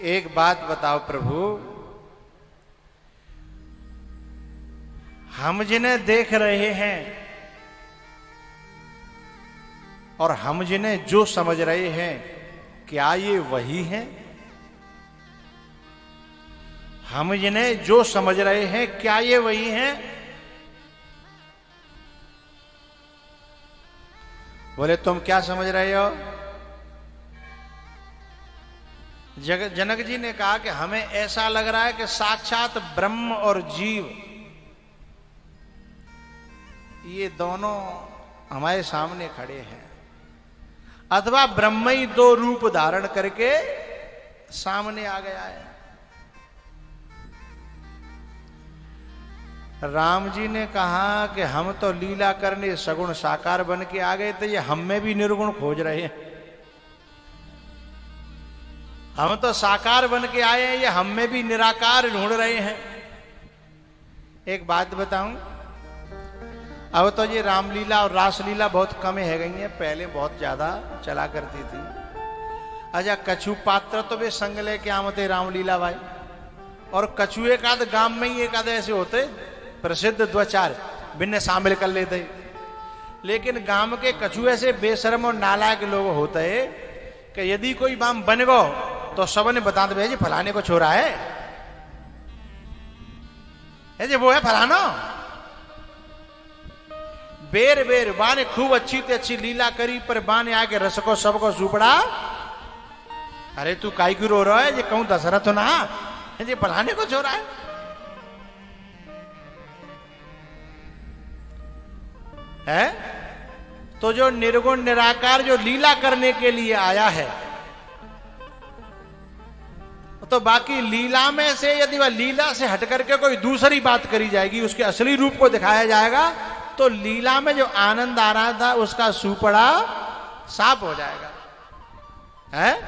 एक बात बताओ प्रभु, हम जिन्हें देख रहे हैं और हम जिन्हें जो समझ रहे हैं, क्या ये वही हैं? हम जिन्हें जो समझ रहे हैं, क्या ये वही हैं? बोले तुम क्या समझ रहे हो? जनक जी ने कहा कि हमें ऐसा लग रहा है कि साक्षात ब्रह्म और जीव ये दोनों हमारे सामने खड़े हैं, अथवा ब्रह्म ही दो रूप धारण करके सामने आ गया है। राम जी ने कहा कि हम तो लीला करने सगुण साकार बन के आ गए थे, ये हम में भी निर्गुण खोज रहे हैं। हम तो साकार बन के आए हैं, ये हम में भी निराकार ढूंढ रहे हैं। एक बात बताऊं, अब तो ये रामलीला और रासलीला बहुत कम है गई है, पहले बहुत ज्यादा चला करती थी। अच्छा, कछु पात्र तो वे संग लेके आमते रामलीला भाई, और कछु एक आध गांव में ही एक आध ऐसे होते प्रसिद्ध दो चार बिन्ने शामिल कर लेते, लेकिन गांव के कछु ऐसे बेशरम और नालायक लोग होते कि यदि कोई बाम बन गो तो सबने बता दे जी फलाने को छोरा है जी, वो है फलाना। बेर बेर बाने खूब अच्छी ते अच्छी लीला करी, पर बाने आके रसको सबको सुपड़ा। अरे तू काई क्यों रो रहा है? ये कहूं दशरथ ना ये फलाने को छोरा है? तो जो निर्गुण निराकार जो लीला करने के लिए आया है, तो बाकी लीला में से यदि वह लीला से हट करके कोई दूसरी बात करी जाएगी, उसके असली रूप को दिखाया जाएगा, तो लीला में जो आनंद आ रहा था उसका सुपड़ा साफ हो जाएगा, है?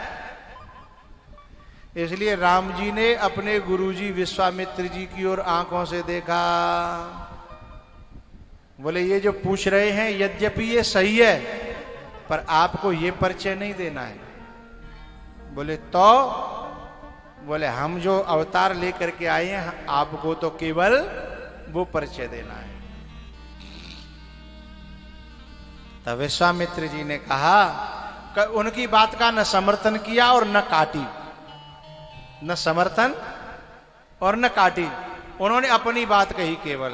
इसलिए राम जी ने अपने गुरुजी विश्वामित्र जी की ओर आंखों से देखा। बोले ये जो पूछ रहे हैं यद्यपि ये सही है, पर आपको ये परिचय नहीं देना है। बोले तो? बोले हम जो अवतार लेकर के आए हैं, आपको तो केवल वो परिचय देना है। तब विश्वामित्र जी ने कहा कि उनकी बात का न समर्थन किया और न काटी, न समर्थन और न काटी, उन्होंने अपनी बात कही केवल।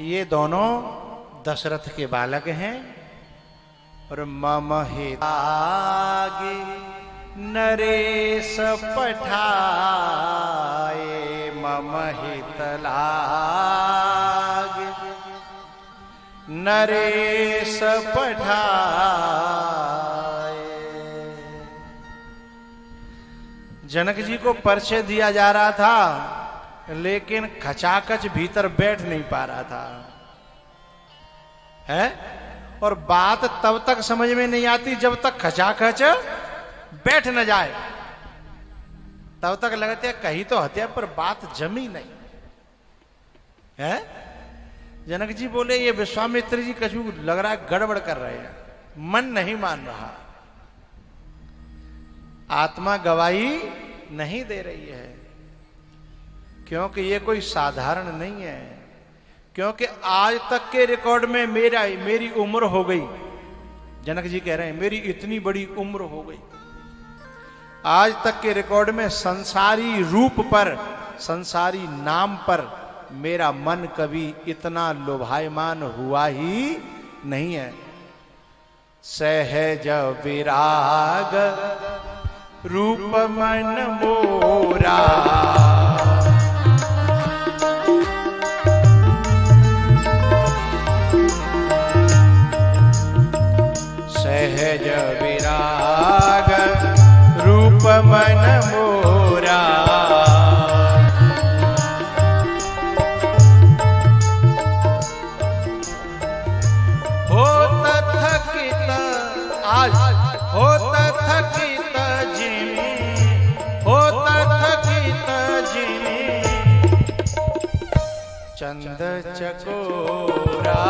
ये दोनों दशरथ के बालक हैं, और मम हितागे नरेश पठाए, मम हित लागे नरेश पठाए। जनक जी को परिचय दिया जा रहा था, लेकिन खचाखच भीतर बैठ नहीं पा रहा था, है? और बात तब तक समझ में नहीं आती जब तक खचाखच बैठ न जाए, तब तक लगते कहीं तो हत्या, पर बात जमी नहीं है। जनक जी बोले ये विश्वामित्र जी कछु लग रहा है गड़बड़ कर रहे हैं, मन नहीं मान रहा, आत्मा गवाही नहीं दे रही है, क्योंकि ये कोई साधारण नहीं है। क्योंकि आज तक के रिकॉर्ड में मेरी उम्र हो गई, जनक जी कह रहे हैं मेरी इतनी बड़ी उम्र हो गई, आज तक के रिकॉर्ड में संसारी रूप पर, संसारी नाम पर मेरा मन कभी इतना लोभायमान हुआ ही नहीं है। सहज विराग रूप मन मोरा, सहज विराग रूप मन मोरा, होत थकित आज होत थकित जिमी, होत थकित जिमी चंद चकोरा,